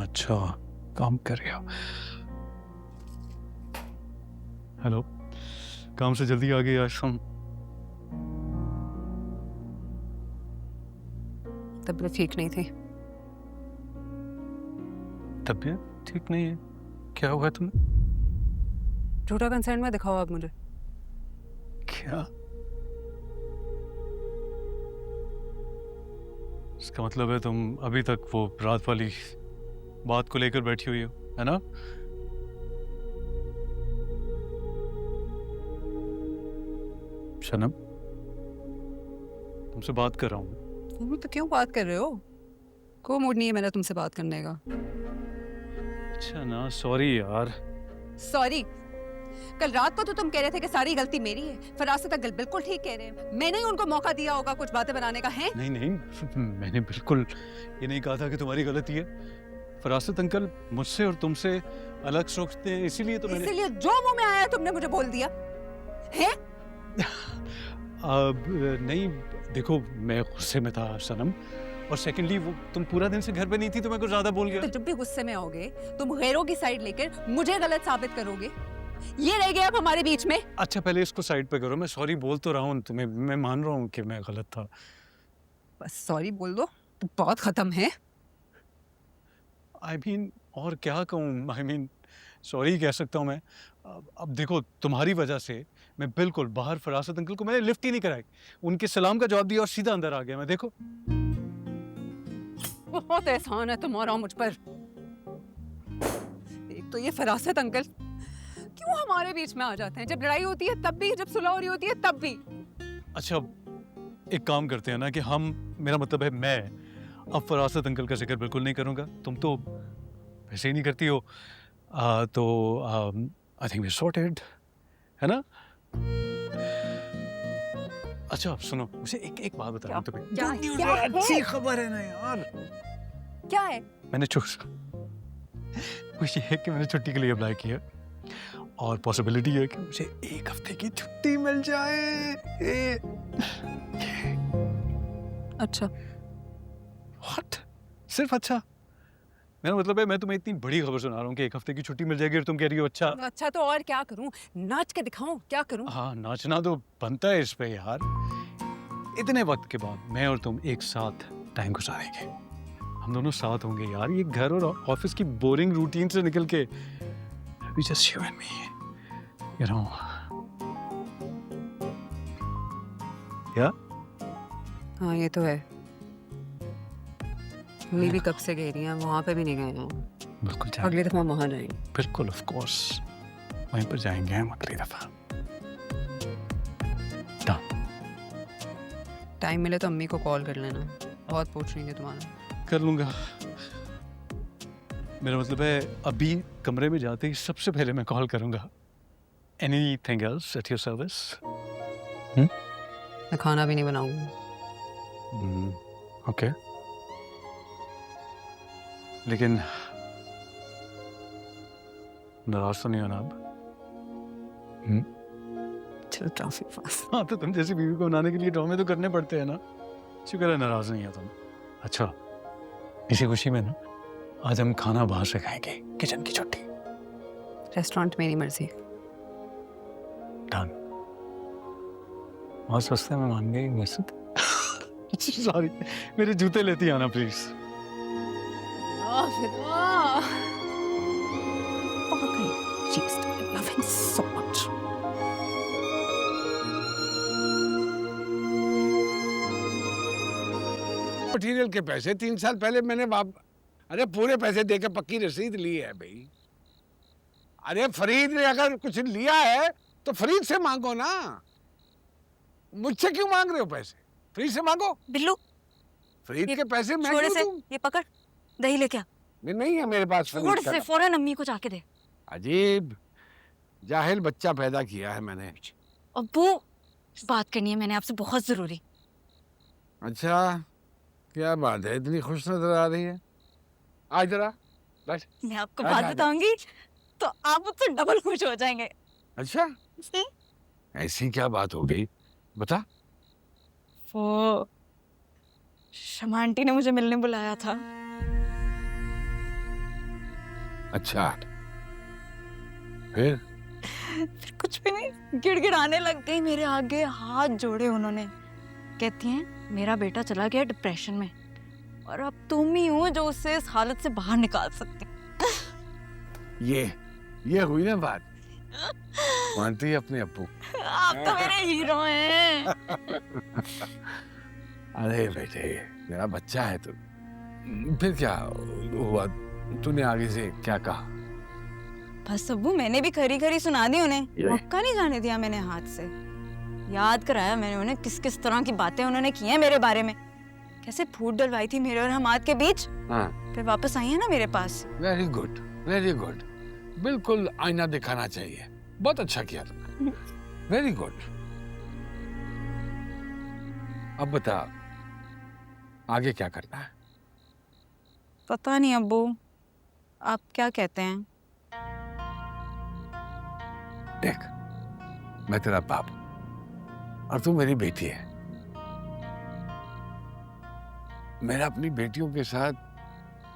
अच्छा, काम कर रहे हो? हेलो, काम से जल्दी आ गए आज हम। तबीयत ठीक नहीं थी। तबीयत ठीक नहीं है? क्या हुआ तुम्हें? झूठा कंसर्न में दिखाओ आप मुझे। क्या? इसका मतलब है तुम अभी तक वो रात वाली बात को लेकर बैठी हुई हो, है ना? शनम, तुमसे बात कर रहा हूँ। तुम तो क्यों बात कर रहे हो? कोई मूड नहीं है मेरा तुमसे बात करने का। अच्छा ना, सॉरी यार। सॉरी? कल रात को तो तुम कह रहे थे कि सारी गलती मेरी है। फरासत अंकल बिल्कुल ठीक कह रहे हैं। मैंने ही उनको मौका दिया होगा कुछ बातें बनाने का। है नहीं नहीं, मैंने बिल्कुल ये नहीं कहा था कि तुम्हारी गलती है। फरासत अंकल मुझसे और तुमसे अलग सोचते हैं, इसीलिए तो मैंने इसीलिए जो मुंह में आया तुमने मुझे बोल दिया है। अब नहीं, देखो मैं गुस्से में था सनम, और सेकंडली वो तुम पूरा दिन से घर पे नहीं थी तो मैं कुछ ज्यादा बोल गया। तो जब भी गुस्से में आओगे तुम गैरों की साइड लेकर मुझे गलत साबित करोगे। ये रह गया अब हमारे बीच में। अच्छा पहले इसको साइड पे करो, मैं सॉरी बोल तो रहा हूँ तुम्हें, मैं मान रहा हूँ कि मैं गलत था। बस सॉरी बोल दो तो बहुत खत्म है। आई मीन और क्या कहूँ, आई मीन सॉरी कह सकता हूँ मैं। अब देखो तुम्हारी वजह से मैं बिल्कुल बाहर फरासत अंकल को मैंने लिफ्ट ही नहीं कराई, उनके सलाम का जवाब दिया और सीधा अंदर आ गया मैं। देखो बहुत एहसान है तुम्हारा मुझ पर। एक तो ये फरासत अंकल क्यों हमारे बीच में आ जाते हैं, जब लड़ाई होती है तब भी, जब सुलह हो रही होती है तब भी। अच्छा एक काम करते हैं ना कि हम, मेरा मतलब है मैं अब फरासत अंकल का जिक्र बिल्कुल नहीं करूंगा, तुम तो वैसे ही नहीं करती हो। तो आई थिंक वी सॉर्टेड, है ना? अच्छा सुनो, मुझे एक बात बता रहा हूँ तुम्हें। क्या? Good news क्या है, है? अच्छी खबर है ना यार। क्या है? मैंने वो ये है कि मैंने छुट्टी के लिए अप्लाई किया और पॉसिबिलिटी है कि मुझे 1 हफ्ते की छुट्टी मिल जाए। अच्छा। व्हाट? सिर्फ अच्छा? मेरा मतलब है मैं तुम्हें इतनी बड़ी खबर सुना रहा हूँ कि 1 हफ्ते की छुट्टी मिल जाएगी और तुम कह रही हो अच्छा। अच्छा तो और क्या करूं? नाच के दिखाऊं? क्या करूं? हाँ नाचना तो बनता है इस पे यार। इतने वक्त के बाद मैं और तुम एक साथ टाइम गुजारेंगे, हम दोनों साथ होंगे यार, ये घर और ऑफिस की बोरिंग रूटीन से निकल के we just you and me, you know. क्या? हाँ ये तो है। मम्मी भी कब से कह रही हैं, वहां पे भी नहीं गए हैं। बिल्कुल जाएंगे। अगली दफा वहां जाएंगे। बिल्कुल ऑफ कोर्स वहीं पर जाएंगे हम अगली दफा। टाइम मिले तो अम्मी को कॉल कर लेना, बहुत पूछ रही है तुम्हारा। कर लूंगा। मेरा मतलब है अभी कमरे में जाते ही सबसे पहले मैं कॉल करूंगा। Anything else at your service? मैं खाना भी नहीं बनाऊंगी। ओके। लेकिन नाराज तो नहीं होना अब? चलो ट्रैफिक पास। हाँ तो तुम जैसी बीवी को मनाने के लिए ड्रामे तो करने पड़ते हैं ना। शुक्र है नाराज नहीं है तुम। अच्छा इसी खुशी में ना आज हम खाना बाहर से खाएंगे, किचन की छुट्टी। रेस्टोरेंट मेरी मर्जी। डन। बहुत सस्ते में मान गई वैसे। सॉरी मेरे जूते लेती आना प्लीज। मटीरियल के पैसे 3 साल पहले मैंने अरे पूरे पैसे देके पक्की रसीद ली है भाई। अरे फरीद ने अगर कुछ लिया है तो फरीद से मांगो ना, मुझसे क्यों मांग रहे हो पैसे? फरीद से मांगो। बिल्लू फरीद के पैसे मैं छोड़े क्यों से, दूं? ये पकड़ दही ले क्या। नहीं है मेरे पास छोड़ फरीद से का। फौरन अम्मी को जाके दे। अजीब जाहिल बच्चा पैदा किया है मैंने। अब्बू बात करनी है मैंने आपसे बहुत जरूरी। अच्छा क्या बात है, इतनी खुश नजर आ रही है? आज जरा बैठ। मैं आपको आ बात जा, बताऊंगी तो आप मुझसे डबल खुश हो जाएंगे। अच्छा ऐसी क्या बात हो गई बता। वो शमा आंटी ने मुझे मिलने बुलाया था। अच्छा, फिर फिर कुछ भी नहीं, गिड़गिड़ाने लग गई मेरे आगे, हाथ जोड़े उन्होंने। कहती हैं मेरा बेटा चला गया डिप्रेशन में और अब तुम ही हो जो उसे इस हालत से बाहर निकाल सकती। ये हुई ना बात। मानती है अपने अब्बू। आप तो मेरे हीरो हैं। अरे बेटे, मेरा बच्चा है तो। फिर क्या हुआ, तूने आगे से क्या कहा? बस अब्बू, मैंने भी खरी खरी सुना दी उन्हें, मौका नहीं जाने दिया मैंने हाथ से। याद कराया मैंने उन्हें किस किस तरह की बातें उन्होंने की हैं मेरे बारे में, कैसे फूट डलवाई थी मेरे और हमाद के बीच। हाँ, फिर वापस आई है ना मेरे पास। Very good, very good. बिल्कुल आईना दिखाना चाहिए। बहुत अच्छा किया तुमने, वेरी गुड। अब बता, आगे क्या करना है? पता नहीं अब्बू, आप क्या कहते हैं? देख, मैं तेरा बाप और तू मेरी बेटी है। मेरा अपनी बेटियों के साथ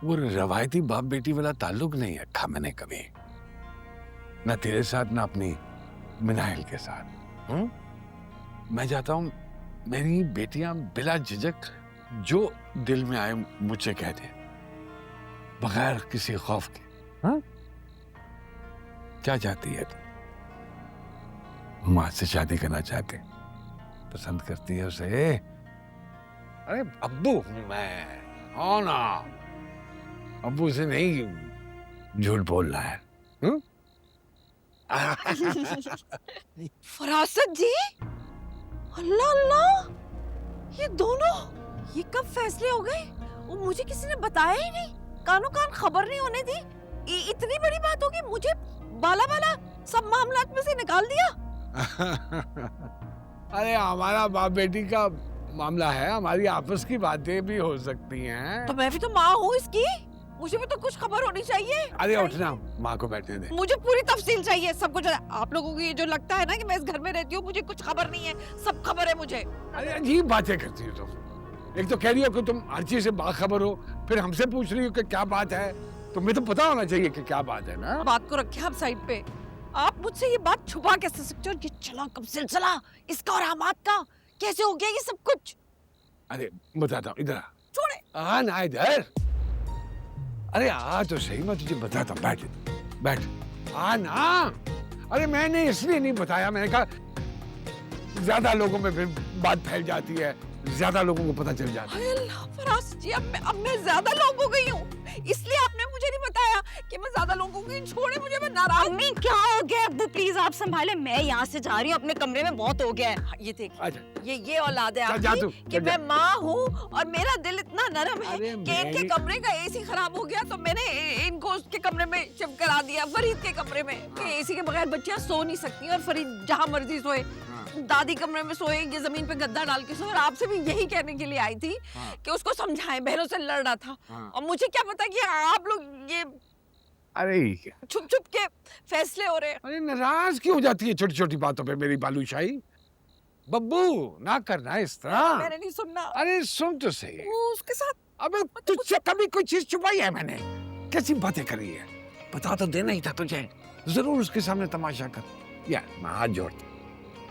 वो रवायती बाप बेटी वाला ताल्लुक नहीं रखा मैंने कभी, ना तेरे साथ ना अपनी मिनाइल के साथ। मैं चाहता हूं मेरी बेटियां बिला झिझक जो दिल में आए मुझसे कह दे, बगैर किसी खौफ के। हाँ? क्या चाहती है तू? माँ से शादी करना चाहते, पसंद करती है उसे? अरे अब्बू हूं मैं, हाँ ना, अब्बू से नहीं झूठ बोल रहा है। फरासत जी, अल्लाह अल्लाह, ये दोनों ये कब फैसले हो गए? वो मुझे किसी ने बताया ही नहीं, कानों कान खबर नहीं होने दी। इतनी बड़ी बात होगी, मुझे बाला बाला सब मामलात में से निकाल दिया। अरे हमारा बाप बेटी का मामला है, हमारी आपस की बातें भी हो सकती हैं। तो मैं भी तो माँ हूँ इसकी, मुझे भी तो कुछ खबर होनी चाहिए। अरे उठना, माँ को बैठने दे। मुझे पूरी तफसील चाहिए, सब कुछ। आप लोगों को ये जो लगता है ना कि मैं इस घर में रहती हूँ मुझे कुछ खबर नहीं है, सब खबर है मुझे। अरे अजीब बातें करती हो तुम। एक तो कह रही हो कि तुम हर चीज से बाखबर हो, फिर हमसे पूछ रही हो कि क्या बात है। तुम्हें तो पता होना चाहिए कि क्या बात है ना। बात को रखिए आप साइड पे, आप मुझसे ये बात छुपा कैसे सकते हो? ये चला कब सिलसिला इसका और हमाद का, कैसे हो गया ये सब कुछ? अरे बताता हूँ, इधर छोड़े। आ ना इधर। अरे आ तो सही, मैं तुझे बताता हूँ, बैठ बैठ, आ ना। अरे मैंने इसलिए नहीं बताया, मैंने कहा ज्यादा लोगों में फिर बात फैल जाती है, ज्यादा लोगों को पता चल जाता है। अल्लाह फराज जी, अब मैं ज्यादा लोगों को गई हूँ, इसलिए आपने मुझे नहीं बताया कि मैं ज्यादा लोगों को गई। छोड़े मुझे, मैं नाराज। अम्मी क्या हो गया? अब्बू प्लीज आप संभाले, मैं यहाँ से जा रही हूँ अपने कमरे में, बहुत हो गया है। ये देख, अच्छा, ये औलाद है जा तू, आपकी कि जा। मैं माँ हूँ और मेरा दिल इतना नरम है अरे कि इनके कमरे का एसी खराब हो गया तो मैंने इनको उसके कमरे में शिफ्ट करा दिया, फरीद के कमरे में, कि एसी के बगैर बच्चियां सो नहीं सकती और फरीद जहाँ मर्जी सोए, दादी कमरे में सोए, ये जमीन पे गद्दा डाल के सोए। और आपसे भी यही कहने के लिए आई थी कि उसको समझाएं, बहनों से लड़ रहा था। और मुझे क्या पता कि आप लोग ये अरे छुप छुप के फैसले हो रहे हैं। अरे नाराज क्यों हो जाती है छोटी छोटी बातों पे मेरी बालूशाही? बब्बू ना करना इस तरह। मैंने नहीं सुनना। अरे सुन तो सही। वो उसके साथ, अबे तुझसे कभी कोई चीज छुपाई है मैंने? कैसी बातें करी है? बता तो देना ही था तुझे, जरूर उसके सामने तमाशा कर। यार मैं हाथ जोड़ता,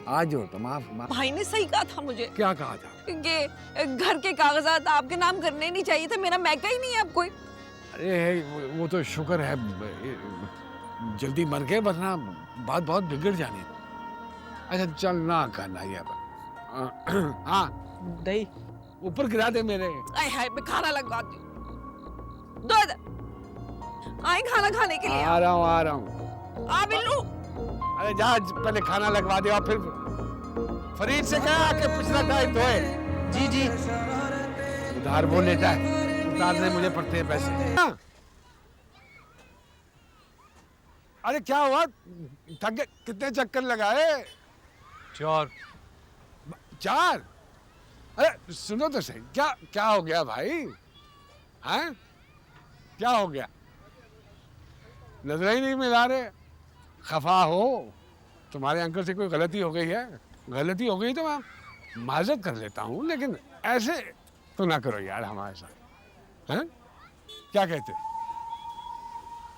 हाथ जोड़ता, माफ। भाई ने सही कहा था मुझे। क्या कहा था? कि घर के कागजात आपके नाम करने नहीं चाहिए थे, मेरा मैका ही नहीं है अब कोई। अरे वो तो शुक्र है जल्दी मर गए, वरना बात बहुत बिगड़ जानी। अच्छा चल ना करना ये। हाँ दही ऊपर गिरा दे मेरे। आय हाय, मैं खाना लगवाती हूँ। दो इधर आए खाना खाने के लिए। आ रहा हूँ। आ बिल्लू। अरे जा पहले खाना लगवा दे और फिर फरीद से कहा आके पिछला टाइम धोए। जी जी। उधार वो लेता है, उतारने मुझे पड़ते हैं पैसे। हाँ। अरे क्या हुआ, थक गए? कितने चक्कर लगाए? 4। 4? अरे सुनो तो सही, क्या हो गया भाई? हैं? क्या हो गया? नजर ही नहीं मिला रहे। खफा हो? तुम्हारे अंकल से कोई गलती हो गई है? गलती हो गई तो मैं माजरत कर लेता हूँ, लेकिन ऐसे तो ना करो यार हमारे साथ। हैं? क्या कहते?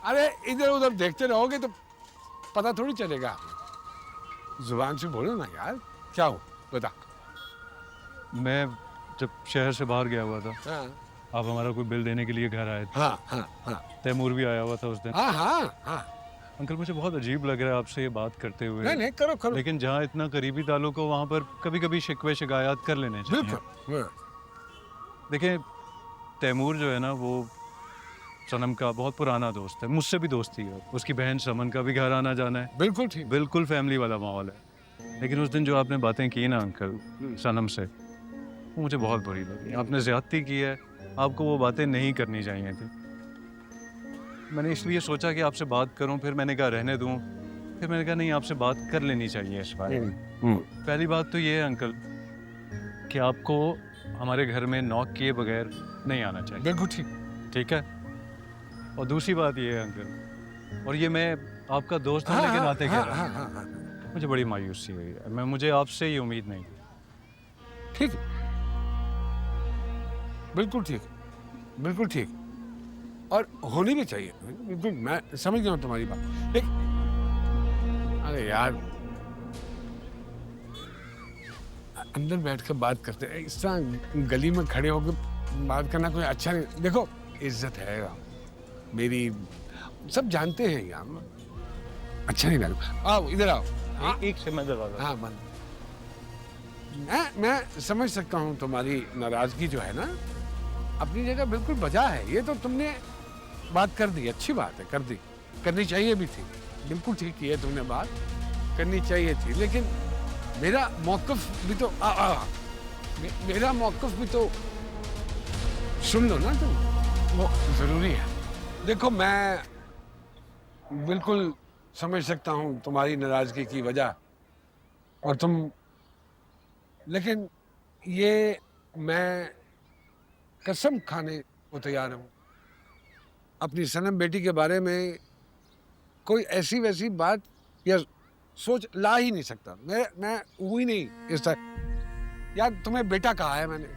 अरे इधर उधर देखते रहोगे तो पता थोड़ी चलेगा। जुबान से बोलो ना यार, क्या हो बता। मैं जब शहर से बाहर गया हुआ था, हाँ आप हमारा कोई बिल देने के लिए घर आए थे। हाँ हाँ हाँ तैमूर भी आया हुआ था उस दिन। हाँ हाँ हाँ। अंकल मुझे बहुत अजीब लग रहा है आपसे ये बात करते हुए। नहीं नहीं, करो करो। लेकिन जहाँ इतना करीबी ताल्लुक हो वहाँ पर कभी कभी शिकवे शिकायत कर लेने चाहिए। बिल्कुल। हाँ, देखिए तैमूर जो है ना, वो सनम का बहुत पुराना दोस्त है, मुझसे भी दोस्ती है। उसकी बहन समन का भी घर आना जाना है, बिल्कुल ठीक। बिल्कुल फैमिली वाला माहौल है। लेकिन उस दिन जो आपने बातें की ना अंकल सनम से, वो मुझे बहुत बुरी लगी। आपने ज्यादती की है, आपको वो बातें नहीं करनी चाहिए थी। मैंने इसलिए सोचा कि आपसे बात करूं, फिर मैंने कहा रहने दूं, फिर मैंने कहा नहीं आपसे बात कर लेनी चाहिए इस बारे में। पहली बात तो ये है अंकल कि आपको हमारे घर में नॉक किए बगैर नहीं आना चाहिए। बिल्कुल ठीक। ठीक है। और दूसरी बात ये है अंकल, और ये मैं आपका दोस्त होने के नाते कह रहा हूं, मुझे बड़ी मायूसी हुई है। मुझे आपसे ये उम्मीद नहीं थी। ठीक, बिल्कुल ठीक, बिल्कुल ठीक, और होनी भी चाहिए। बिल्कुल मैं समझ गया हूँ तुम्हारी बात। अरे यार, अंदर बैठ कर बात करते हैं, इस तरह गली में खड़े होकर बात करना कोई अच्छा नहीं। देखो इज्जत है मेरी, सब जानते हैं यार, अच्छा नहीं लगा। आओ इधर आओ। एक से मैं दरवाजा। हाँ मन, मैं समझ सकता हूँ तुम्हारी नाराजगी जो है ना, अपनी जगह बिल्कुल बजा है। ये तो तुमने बात कर दी, अच्छी बात है, कर दी, करनी चाहिए भी थी। बिल्कुल ठीक की है तुमने, बात करनी चाहिए थी। लेकिन मेरा मौक़िफ़ भी तो मेरा मौक़िफ़ भी तो सुन लो ना तुम, वो ज़रूरी है। देखो मैं बिल्कुल समझ सकता हूँ तुम्हारी नाराज़गी की वजह, और तुम, लेकिन ये मैं कसम खाने को तैयार हूँ, अपनी सनम बेटी के बारे में कोई ऐसी वैसी बात या सोच ला ही नहीं सकता। मैं हुई नहीं इस तरह। यार तुम्हें बेटा कहा है मैंने,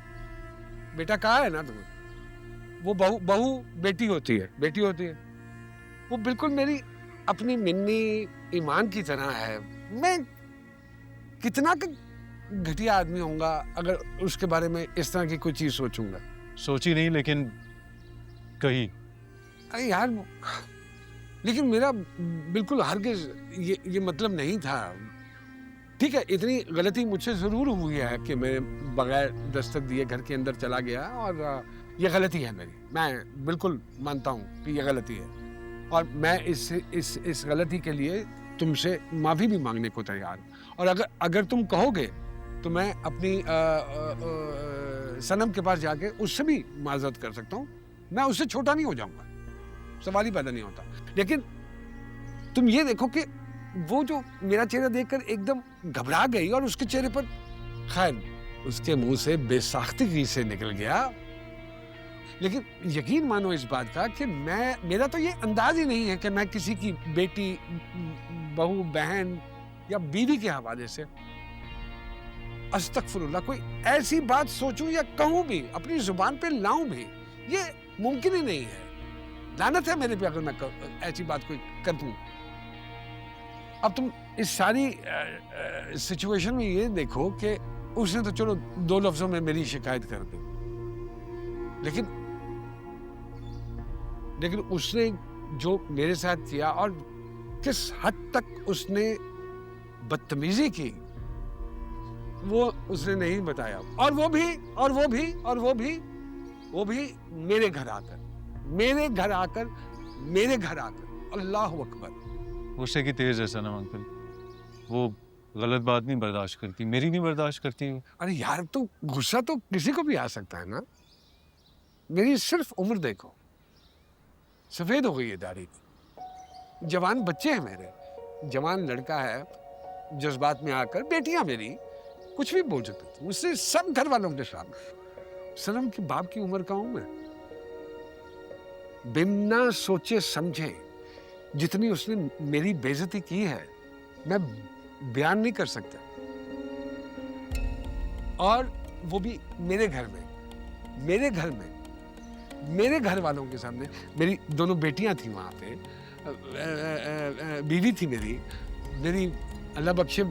बेटा कहा है ना तुम्हें, वो बहू बेटी होती है, बेटी होती है। वो बिल्कुल मेरी अपनी मिन्नी ईमान की तरह है। मैं कितना घटिया आदमी होऊंगा अगर उसके बारे में इस तरह की कोई चीज सोचूंगा। सोची नहीं लेकिन कही। अरे यार, लेकिन मेरा बिल्कुल हरगिज ये मतलब नहीं था। ठीक है, इतनी गलती मुझसे ज़रूर हुई है कि मैं बगैर दस्तक दिए घर के अंदर चला गया, और ये गलती है मेरी। मैं बिल्कुल मानता हूँ कि ये गलती है, और मैं इस गलती के लिए तुमसे माफ़ी भी मांगने को तैयार हूँ। और अगर तुम कहोगे तो मैं अपनी सनम के पास जाके उससे भी माजरत कर सकता हूँ। मैं उससे छोटा नहीं हो जाऊँगा, सवाल ही पैदा नहीं होता। लेकिन तुम ये देखो कि वो जो मेरा चेहरा देखकर एकदम घबरा गई, और उसके चेहरे पर, खैर उसके मुंह से बेसाख्तगी से निकल गया। लेकिन यकीन मानो इस बात का कि मेरा तो ये अंदाज ही नहीं है कि मैं किसी की बेटी, बहू, बहन या बीवी के हवाले से अस्तगफिरुल्लाह कोई ऐसी बात सोचूं या कहूं भी, अपनी जुबान पे लाऊं भी, ये मुमकिन ही नहीं है। लानत है मेरे पे अगर मैं ऐसी बात कोई कर दूं। अब तुम इस सारी सिचुएशन में ये देखो कि उसने तो चलो 2 लफ्जों में मेरी शिकायत कर दी, लेकिन उसने जो मेरे साथ किया और किस हद तक उसने बदतमीजी की, वो उसने नहीं बताया। और वो भी मेरे घर आकर अल्लाह अकबर। गुस्से की तेज है सनम अंकल, वो गलत बात नहीं बर्दाश्त करती, मेरी नहीं बर्दाश्त करती। अरे यार, तो गुस्सा तो किसी को भी आ सकता है ना। मेरी सिर्फ उम्र देखो, सफेद हो गई है दाढ़ी, जवान बच्चे हैं मेरे, जवान लड़का है, जज्बात में आकर बेटियां मेरी कुछ भी बोल सकती थी मुझसे, सब घर वालों के सामने। सनम की बाप की उम्र का हूं मैं। बिना सोचे समझे जितनी उसने मेरी बेइज्जती की है, मैं बयान नहीं कर सकता। और वो भी मेरे घर में मेरे घर वालों के सामने, मेरी दोनों बेटियां थी वहाँ पे, बीवी थी मेरी, मेरी अल्लाह बख्शे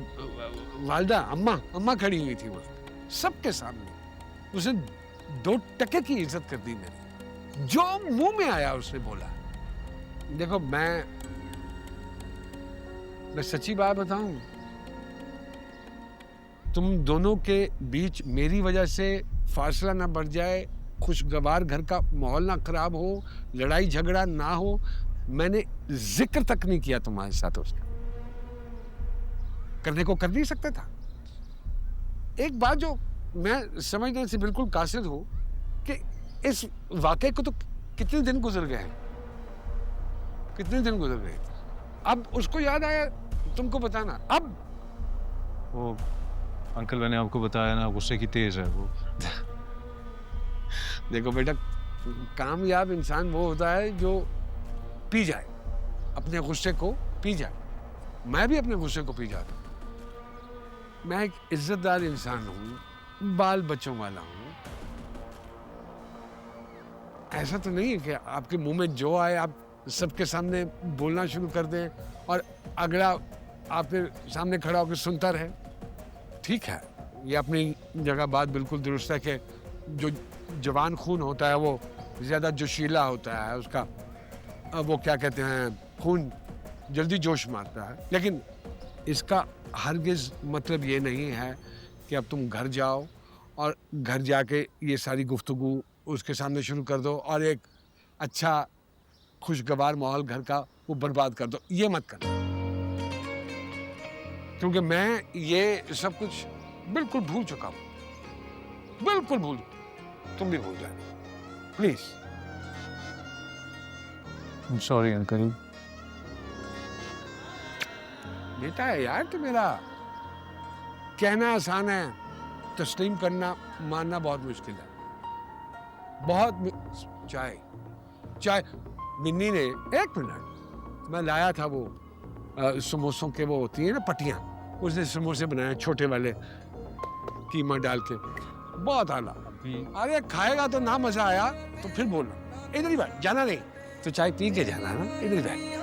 वालदा अम्मा खड़ी हुई थी वहाँ, सबके सामने उसने 2 टके की इज्जत कर दी मेरी। जो मुंह में आया उसने बोला। देखो मैं सच्ची बात बताऊं, तुम दोनों के बीच मेरी वजह से फासला ना बढ़ जाए, खुशगवार घर का माहौल ना खराब हो, लड़ाई झगड़ा ना हो, मैंने जिक्र तक नहीं किया तुम्हारे साथ उसका। करने को कर नहीं सकता था। एक बात जो मैं समझने से बिल्कुल कासिर हूं कि इस वाकये को तो कितने दिन गुजर गए हैं, कितने दिन गुजर गए, अब उसको याद आया तुमको बताना। अब वो अंकल मैंने आपको बताया ना, गुस्से की तेज है वो। देखो बेटा, कामयाब इंसान वो होता है जो पी जाए, अपने गुस्से को पी जाए। मैं भी अपने गुस्से को पी जाता हूं। मैं एक इज्जतदार इंसान हूं, बाल बच्चों वाला हूं। ऐसा तो नहीं है कि आपके मुंह में जो आए आप सबके सामने बोलना शुरू कर दें और अगला आपके सामने खड़ा होकर सुनता रहे। ठीक है, ये अपनी जगह बात बिल्कुल दुरुस्त है कि जो जवान खून होता है वो ज़्यादा जोशीला होता है, उसका वो क्या कहते हैं, खून जल्दी जोश मारता है। लेकिन इसका हरगिज़ मतलब ये नहीं है कि अब तुम घर जाओ और घर जाके ये सारी गुफ्तगू उसके सामने शुरू कर दो और एक अच्छा खुशगवार माहौल घर का वो बर्बाद कर दो। ये मत करना, क्योंकि मैं ये सब कुछ बिल्कुल भूल चुका हूं, बिल्कुल भूल। तुम भी भूल जाना प्लीज। Sorry uncle. बेटा है यार तो मेरा, कहना आसान है, तस्लीम करना मानना बहुत मुश्किल है, बहुत। चाय मिन्नी ने, 1 मिनट, मैं लाया था वो समोसों के वो होती है ना पटियां, उसने समोसे बनाए छोटे वाले कीमा डाल के, बहुत आला। अरे खाएगा तो ना मजा आया तो फिर बोलना। इधर ही बैठ, जाना नहीं तो चाय पी के जाना ना, इधर ही बैठ।